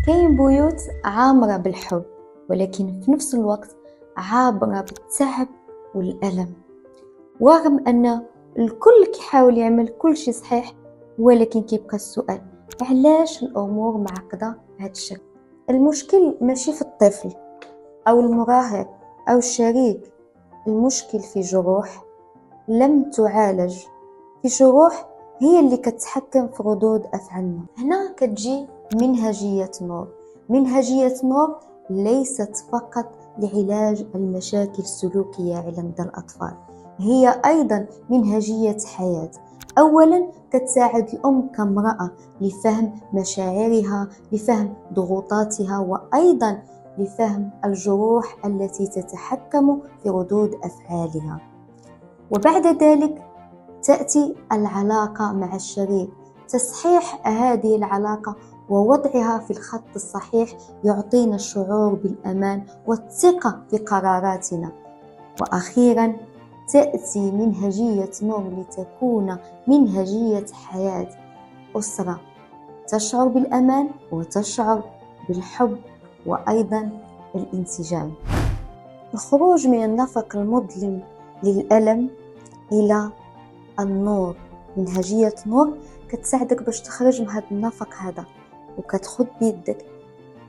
كاين بيوت عامرة بالحب، ولكن في نفس الوقت عابرة بالتعب والألم، ورغم أن الكل كيحاول يعمل كل شيء صحيح، ولكن كيبقى السؤال: علاش الأمور معقدة بهذا الشكل؟ المشكل ماشي في الطفل أو المراهق أو الشريك، المشكل في جروح لم تعالج، في جروح هي اللي كتحكم في ردود أفعالنا. هنا كتجي منهجية نور. منهجية نور ليست فقط لعلاج المشاكل السلوكية عند الأطفال، هي أيضا منهجية حياة. أولا كتساعد الأم كامرأة لفهم مشاعرها، لفهم ضغوطاتها، وأيضا لفهم الجروح التي تتحكم في ردود أفعالها. وبعد ذلك تأتي العلاقة مع الشريك، تصحيح هذه العلاقة ووضعها في الخط الصحيح يعطينا الشعور بالأمان والثقة في قراراتنا. وأخيرا تأتي منهجية نور لتكون منهجية حياة، أسرة تشعر بالأمان وتشعر بالحب وأيضا الانسجام. الخروج من النفق المظلم للألم إلى النور، منهجية نور كتساعدك باش تخرج من هذا النفق هذا، وكتخد بيدك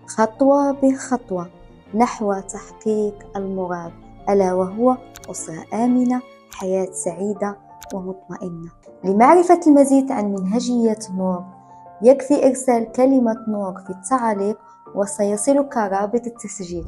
خطوة بخطوة نحو تحقيق المراد، ألا وهو أسرة آمنة، حياة سعيدة ومطمئنة. لمعرفة المزيد عن منهجية نور يكفي إرسال كلمة نور في التعليق وسيصلك رابط التسجيل.